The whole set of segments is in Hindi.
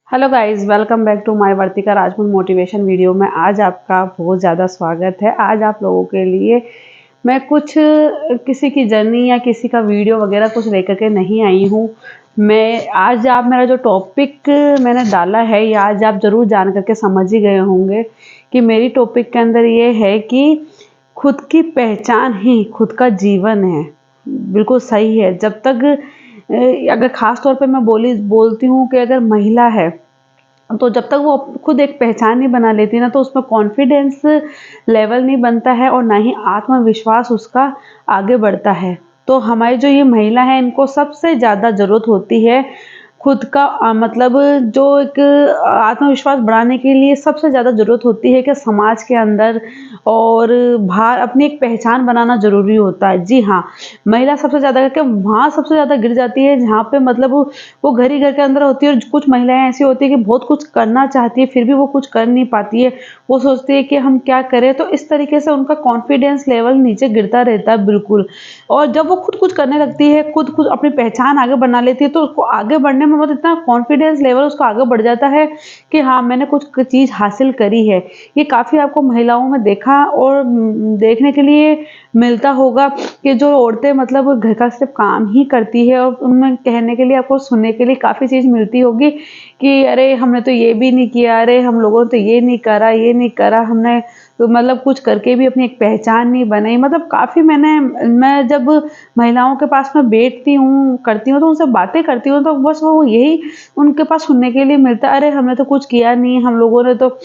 Hello guys, welcome back to my Vartika Rajput motivation video में। आज आपका बहुत ज़्यादा स्वागत है। आज आप लोगों के लिए मैं कुछ किसी की जर्नी या किसी का वीडियो वगैरह कुछ लेकर के नहीं आई हूँ। मैं आज आप मेरा जो टॉपिक मैंने डाला है या आज आप ज़रूर जान करके समझ ही गए होंगे कि मेरी टॉपिक के अंदर ये है कि खुद की पहचान ही खुद का जीवन है। बिल्कुल सही है। जब तक अगर ख़ास तौर पे मैं बोलती हूँ कि अगर महिला है तो जब तक वो खुद एक पहचान नहीं बना लेती ना तो उसमें कॉन्फिडेंस लेवल नहीं बनता है और ना ही आत्मविश्वास उसका आगे बढ़ता है। तो हमारी जो ये महिला है इनको सबसे ज़्यादा ज़रूरत होती है खुद का मतलब जो एक आत्मविश्वास बढ़ाने के लिए सबसे ज़्यादा ज़रूरत होती है कि समाज के अंदर और बाहर अपनी एक पहचान बनाना ज़रूरी होता है। जी हाँ, महिला सबसे ज़्यादा करके वहाँ सबसे ज़्यादा गिर जाती है जहाँ पे मतलब वो घर ही घर के अंदर होती है और कुछ महिलाएं ऐसी होती है कि बहुत कुछ करना चाहती है फिर भी वो कुछ कर नहीं पाती है। वो सोचती है कि हम क्या करें, तो इस तरीके से उनका कॉन्फिडेंस लेवल नीचे गिरता रहता है बिल्कुल। और जब वो खुद कुछ करने लगती है, खुद खुद अपनी पहचान आगे बना लेती है तो उसको आगे बढ़ने में मतलब इतना कॉन्फिडेंस लेवल उसका आगे बढ़ जाता है कि हाँ, मैंने कुछ चीज़ हासिल करी है। ये काफ़ी आपको महिलाओं में देखा और देखने के लिए मिलता होगा कि जो औरतें मतलब घर का सिर्फ काम ही करती है और उनमें कहने के लिए आपको सुनने के लिए काफ़ी चीज़ मिलती होगी कि अरे हमने तो ये भी नहीं किया, अरे हम लोगों ने तो ये नहीं करा, ये नहीं करा, हमने तो मतलब कुछ करके भी अपनी एक पहचान नहीं बनाई। मतलब काफ़ी मैं जब महिलाओं के पास में बैठती हूँ, करती हूँ तो उनसे बातें करती हूँ तो बस वो यही उनके पास सुनने के लिए मिलता है, अरे हमने तो कुछ किया नहीं, हम लोगों ने तो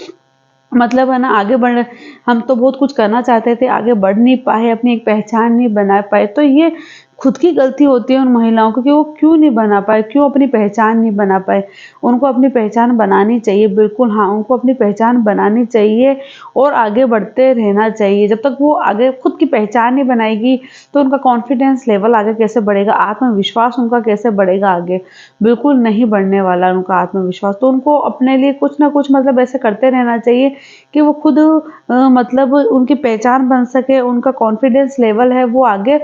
मतलब है ना आगे बढ़ हम तो बहुत कुछ करना चाहते थे, आगे बढ़ नहीं पाए, अपनी एक पहचान नहीं बना पाए। तो ये खुद की गलती होती है उन महिलाओं को कि वो क्यों नहीं बना पाए, क्यों अपनी पहचान नहीं बना पाए। उनको अपनी पहचान बनानी चाहिए, बिल्कुल हाँ, उनको अपनी पहचान बनानी चाहिए और आगे बढ़ते रहना चाहिए। जब तक वो आगे खुद की पहचान नहीं बनाएगी तो उनका कॉन्फिडेंस लेवल आगे कैसे बढ़ेगा, आत्मविश्वास उनका कैसे बढ़ेगा आगे? बिल्कुल नहीं बढ़ने वाला उनका आत्मविश्वास। तो उनको अपने लिए कुछ ना कुछ मतलब ऐसे करते रहना चाहिए कि वो खुद मतलब उनकी पहचान बन सके, उनका कॉन्फिडेंस लेवल है वो आगे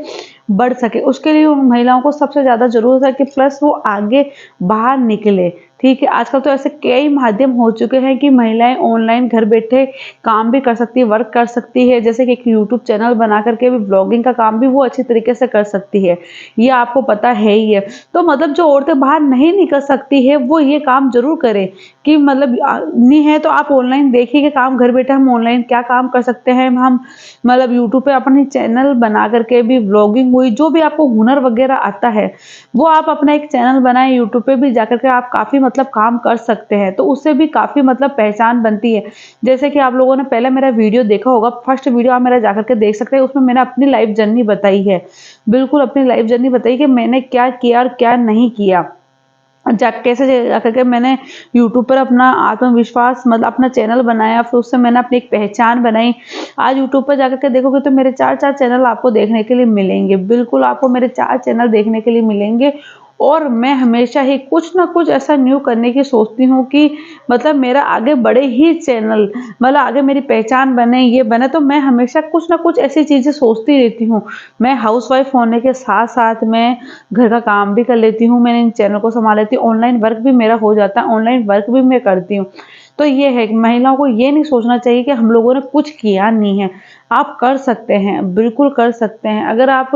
बढ़ सके। उसके लिए उन महिलाओं को सबसे ज़्यादा ज़रूरत है कि प्लस वो आगे बाहर निकले, ठीक है? आजकल तो ऐसे कई माध्यम हो चुके हैं कि महिलाएं ऑनलाइन घर बैठे काम भी कर सकती है, वर्क कर सकती है। जैसे कि एक यूट्यूब चैनल बना करके भी ब्लॉगिंग का काम भी वो अच्छी तरीके से कर सकती है, ये आपको पता है ही है। तो मतलब जो औरतें बाहर नहीं निकल सकती है वो ये काम ज़रूर करें कि मतलब नहीं है तो आप ऑनलाइन देखिए कि काम घर बैठे हम ऑनलाइन क्या काम कर सकते हैं। हम मतलब यूट्यूब पे अपनी चैनल बना करके भी ब्लॉगिंग हुई, जो भी आपको हुनर वगैरह आता है वो आप अपना एक चैनल बनाएं, यूट्यूब पे भी जाकर के आप काफ़ी मतलब काम कर सकते हैं। तो उससे भी काफ़ी मतलब पहचान बनती है। जैसे कि आप लोगों ने पहले मेरा वीडियो देखा होगा, फर्स्ट वीडियो आप मेरा जाकर के देख सकते हैं, उसमें मैंने अपनी लाइफ जर्नी बताई है। बिल्कुल अपनी लाइफ जर्नी बताई कि मैंने क्या किया और क्या नहीं किया। कैसे जाकर के मैंने यूट्यूब पर अपना आत्मविश्वास मतलब अपना चैनल बनाया, फिर उससे मैंने अपनी एक पहचान बनाई। आज यूट्यूब पर जाकर के देखोगे तो मेरे 4-4 चैनल आपको देखने के लिए मिलेंगे। बिल्कुल आपको मेरे 4 चैनल देखने के लिए मिलेंगे और मैं हमेशा ही कुछ ना कुछ ऐसा न्यू करने की सोचती हूँ कि मतलब मेरा आगे बढ़े ही चैनल, मतलब आगे मेरी पहचान बने, ये बने। तो मैं हमेशा कुछ ना कुछ ऐसी चीज़ें सोचती रहती हूँ। मैं हाउसवाइफ होने के साथ-साथ मैं घर का काम भी कर लेती हूँ, मैंने इन चैनल को सँभाल लेती हूँ, ऑनलाइन वर्क भी मेरा हो जाता है, ऑनलाइन वर्क भी मैं करती हूँ। तो ये है कि महिलाओं को ये नहीं सोचना चाहिए कि हम लोगों ने कुछ किया नहीं है। आप कर सकते हैं, बिल्कुल कर सकते हैं। अगर आप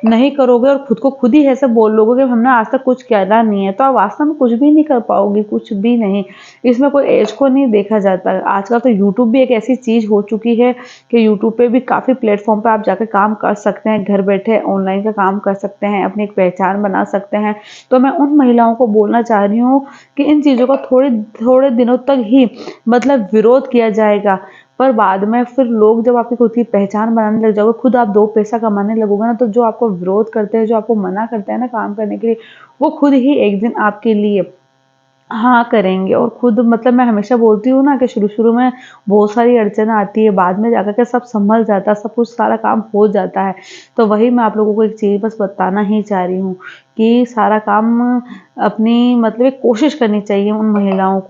नहीं करोगे और खुद को खुद ही ऐसे बोल लोगे कि हमने आज तक कुछ करा नहीं है, तो आप वास्तव में कुछ भी नहीं कर पाओगे, कुछ भी नहीं। इसमें कोई ऐज को नहीं देखा जाता। आजकल तो यूट्यूब भी एक ऐसी चीज़ हो चुकी है कि यूट्यूब पे भी काफ़ी प्लेटफ़ॉर्म पे आप जाकर काम कर सकते हैं, घर बैठे ऑनलाइन का काम कर सकते हैं, अपनी एक पहचान बना सकते हैं। तो मैं उन महिलाओं को बोलना चाह रही हूँ कि इन चीज़ों का थोड़े दिनों तक ही मतलब विरोध किया जाएगा, पर बाद में फिर लोग जब आपकी खुद की पहचान बनाने लग जाओगे, खुद आप 2 पैसा कमाने लगोगे ना, तो जो आपको विरोध करते हैं, जो आपको मना करते हैं ना काम करने के लिए, वो खुद ही एक दिन आपके लिए हाँ, करेंगे। और खुद मतलब मैं हमेशा बोलती हूँ ना कि शुरू-शुरू में बहुत सारी अड़चन आती है, बाद में जाकर के सब सँभल जाता है, सब कुछ सारा काम हो जाता है। तो वही मैं आप लोगों को एक चीज़ बस बताना ही चाह रही हूँ कि सारा काम अपनी मतलब एक कोशिश करनी चाहिए उन महिलाओं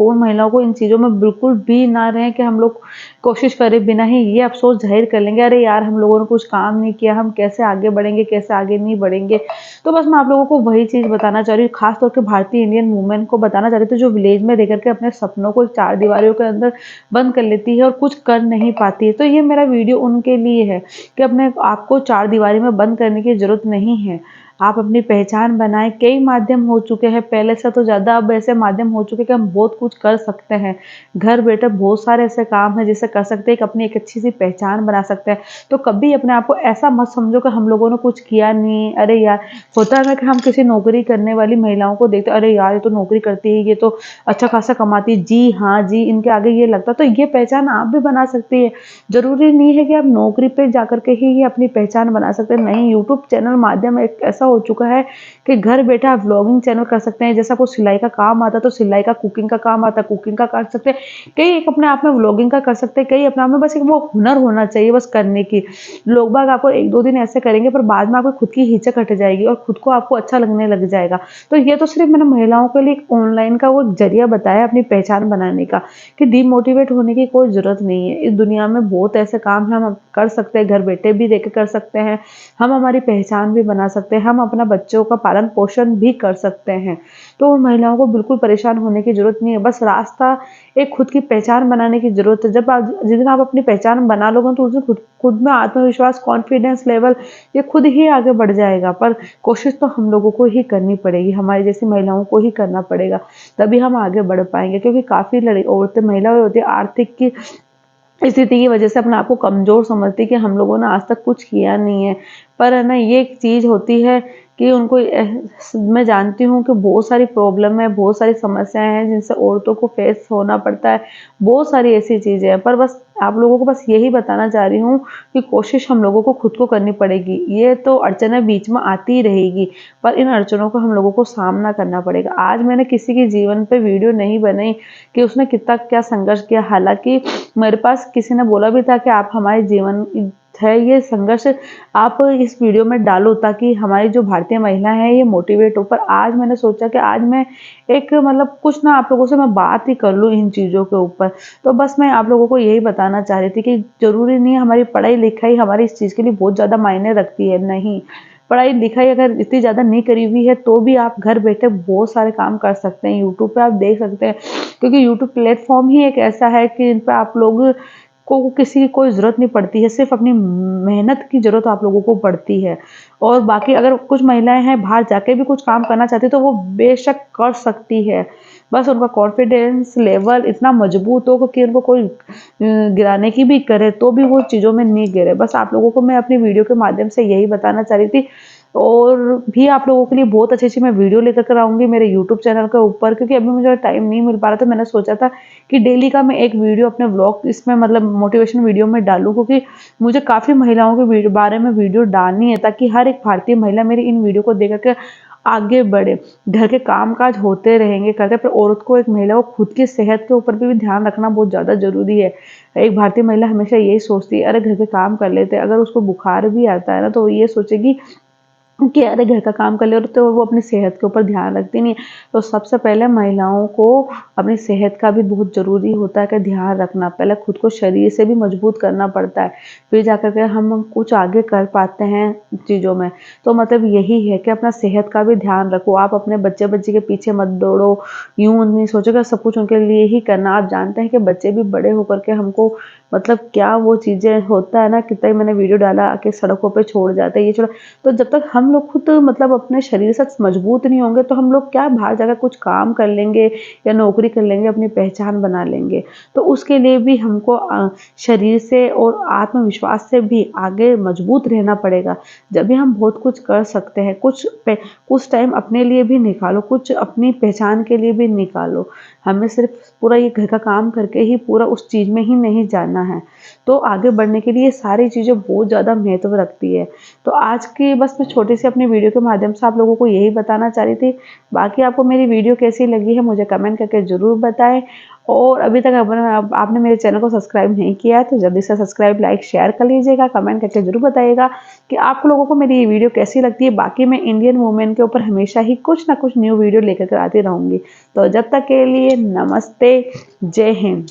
को इन चीज़ों में बिल्कुल भी ना रहें कि हम लोग कोशिश करे बिना ही ये अफ़सोस ज़ाहिर कर लेंगे, अरे यार हम लोगों ने कुछ काम नहीं किया, हम कैसे आगे बढ़ेंगे, कैसे आगे नहीं बढ़ेंगे। तो बस मैं आप लोगों को वही चीज़ बताना चाह रही हूँ, ख़ास तौर पे भारतीय इंडियन वुमेन को बताना चाह रही थी, जो विलेज में रह कर के अपने सपनों को चार दीवारों के अंदर बंद कर लेती है और कुछ कर नहीं पाती है। तो ये मेरा वीडियो उनके लिए है कि अपने आपको चार दीवारी में बंद करने की ज़रूरत नहीं है। आप अपनी पहचान बनाएँ, कई माध्यम हो चुके हैं, पहले से तो ज़्यादा अब ऐसे माध्यम हो चुके हैं कि हम बहुत कुछ कर सकते हैं। घर बैठे बहुत सारे ऐसे काम हैं जिसे कर सकते हैं, एक अपनी एक अच्छी-सी पहचान बना सकते हैं। तो कभी अपने आप को ऐसा मत समझो कि हम लोगों ने कुछ किया नहीं, अरे यार होता है ना कि हम किसी नौकरी करने वाली महिलाओं को देखते हैं, अरे यार ये तो नौकरी करती है, ये तो अच्छा खासा कमाती है, जी हाँ, जी इनके आगे ये लगता है। तो ये पहचान आप भी बना सकती है। ज़रूरी नहीं है कि आप नौकरी पे जाकर के ही ये अपनी पहचान बना सकते हैं, नहीं यूट्यूब चैनल माध्यम एक ऐसा हो चुका है कि घर बैठे आप व्लॉगिंग चैनल कर सकते हैं। जैसा आपको सिलाई का काम आता है तो सिलाई का, कुकिंग का काम आता है, कुकिंग का कर सकते हैं। कई एक अपने आप में व्लॉगिंग का कर सकते हैं, कई अपने आप में बस एक वो हुनर होना चाहिए बस करने की। लोग बाग आपको 1-2 दिन ऐसे करेंगे पर बाद में आपको खुद की हिचक हट जाएगी और खुद को आपको अच्छा लगने लग जाएगा। तो ये तो सिर्फ़ मैंने महिलाओं के लिए एक ऑनलाइन का वो एक ज़रिया बताया अपनी पहचान बनाने का, कि डिमोटिवेट होने की कोई ज़रूरत नहीं है। इस दुनिया में बहुत ऐसे काम हैं हम कर सकते हैं, घर बैठे भी रह के कर सकते हैं। हम हमारी पहचान भी बना सकते हैं, हम अपना बच्चों का पालन-पोषण भी कर सकते हैं। तो उन महिलाओं को बिल्कुल परेशान होने की ज़रूरत नहीं है, बस रास्ता एक खुद की पहचान बनाने की ज़रूरत है। जब आप जिस दिन आप अपनी पहचान बना लोगे तो उस दिन खुद खुद में आत्मविश्वास, कॉन्फिडेंस लेवल ये खुद ही आगे बढ़ जाएगा। पर कोशिश तो हम लोगों को ही करनी पड़ेगी, हमारी जैसी महिलाओं को ही करना पड़ेगा, तभी हम आगे बढ़ पाएँगे। क्योंकि काफ़ी औरतें महिलाएँ होती हैं आर्थिक की स्थिति की वजह से अपने आप को कमज़ोर समझती कि हम लोगों ने आज तक कुछ किया नहीं है। पर है ना ये एक चीज़ होती है कि उनको मैं जानती हूँ कि बहुत सारी प्रॉब्लम है, बहुत सारी समस्याएँ हैं जिनसे औरतों को फेस होना पड़ता है। बहुत सारी ऐसी चीज़ें हैं, पर बस आप लोगों को बस यही बताना चाह रही हूँ कि कोशिश हम लोगों को खुद को करनी पड़ेगी। ये तो अड़चनें बीच में आती ही रहेगी, पर इन अड़चनों का हम लोगों को सामना करना पड़ेगा। आज मैंने किसी के जीवन पे वीडियो नहीं बनाई कि उसने कितना क्या संघर्ष किया, हालाँकि मेरे पास किसी ने बोला भी था कि आप हमारे जीवन है ये संघर्ष आप इस वीडियो में डालो ताकि हमारी जो भारतीय महिला है ये मोटिवेट हो। पर आज मैंने सोचा कि आज मैं एक मतलब कुछ ना आप लोगों से मैं बात ही कर लूँ इन चीज़ों के ऊपर। तो बस मैं आप लोगों को यही बताना चाह रही थी कि ज़रूरी नहीं है हमारी पढ़ाई-लिखाई हमारी इस चीज़ के लिए बहुत ज़्यादा मायने रखती है, नहीं। पढ़ाई-लिखाई अगर इतनी ज़्यादा नहीं करी हुई है तो भी आप घर बैठे बहुत सारे काम कर सकते हैं। यूट्यूब पे आप देख सकते हैं, क्योंकि यूट्यूब प्लेटफ़ॉर्म ही एक ऐसा है कि इन पे आप लोग को किसी की कोई ज़रूरत नहीं पड़ती है, सिर्फ़ अपनी मेहनत की ज़रूरत आप लोगों को पड़ती है। और बाकी अगर कुछ महिलाएँ हैं बाहर जाके भी कुछ काम करना चाहती हैं तो वो बेशक कर सकती है। बस उनका कॉन्फिडेंस लेवल इतना मज़बूत हो कि उनको कोई गिराने की भी करे तो भी वो चीज़ों में नहीं गिरे। बस आप लोगों को मैं अपनी वीडियो के माध्यम से यही बताना चाह रही थी। और भी आप लोगों के लिए बहुत अच्छी-अच्छी मैं वीडियो लेकर कर आऊँगी मेरे यूट्यूब चैनल के ऊपर, क्योंकि अभी मुझे टाइम नहीं मिल पा रहा था। मैंने सोचा था कि डेली का मैं एक वीडियो अपने व्लॉग इसमें मतलब मोटिवेशन वीडियो में डालूँ, क्योंकि मुझे काफ़ी महिलाओं के बारे में वीडियो डालनी है ताकि हर एक भारतीय महिला मेरी इन वीडियो को देख कर के आगे बढ़े। घर के काम-काज होते रहेंगे करते, पर औरत को एक महिला को खुद की सेहत के ऊपर भी ध्यान रखना बहुत ज़्यादा ज़रूरी है। एक भारतीय महिला हमेशा यही सोचती है, अरे घर के काम कर लेते हैं, अगर उसको बुखार भी आता है ना तो वो ये सोचेगी कि अरे घर का काम कर ले, और तो वो अपनी सेहत के ऊपर ध्यान रखती नहीं है। तो सबसे पहले महिलाओं को अपनी सेहत का भी बहुत ज़रूरी होता है कि ध्यान रखना। पहले खुद को शरीर से भी मजबूत करना पड़ता है, फिर जाकर के हम कुछ आगे कर पाते हैं चीज़ों में। तो मतलब यही है कि अपना सेहत का भी ध्यान रखो। आप अपने बच्चे-बच्ची के पीछे मत दौड़ो, यूँ नहीं सोचो कि सब कुछ उनके लिए ही करना। आप जानते हैं कि बच्चे भी बड़े होकर के हमको मतलब क्या वो चीज़ें होता है ना, कितना ही मैंने वीडियो डाला कि सड़कों पे छोड़ जाते हैं, ये छोड़। तो जब तक हम लोग खुद मतलब अपने शरीर से मजबूत नहीं होंगे तो हम लोग क्या बाहर जाकर कुछ काम कर लेंगे या नौकरी कर लेंगे, अपनी पहचान बना लेंगे। तो उसके लिए भी हमको शरीर से और आत्मविश्वास से भी आगे मजबूत रहना पड़ेगा। जब भी हम बहुत कुछ कर सकते हैं, कुछ टाइम अपने लिए भी निकालो, कुछ अपनी पहचान के लिए भी निकालो। हमें सिर्फ पूरा ये घर का काम करके ही पूरा उस चीज़ में ही नहीं जाना है। तो आगे बढ़ने के लिए ये सारी चीज़ें बहुत ज़्यादा महत्व रखती है। तो आज की बस मैं छोटी छोटी सी अपनी वीडियो के माध्यम से आप लोगों को यही बताना चाह रही थी। बाकी आपको मेरी वीडियो कैसी लगी है मुझे कमेंट करके ज़रूर बताएं। और अभी तक आपने मेरे चैनल को सब्सक्राइब नहीं किया है तो जल्दी से सब्सक्राइब, लाइक, शेयर कर लीजिएगा। कमेंट करके ज़रूर बताइएगा कि आप लोगों को मेरी ये वीडियो कैसी लगती है। बाकी मैं इंडियन वुमेन के ऊपर हमेशा ही कुछ ना कुछ न्यू वीडियो लेकर आती रहूँगी। तो जब तक के लिए नमस्ते, जय हिंद।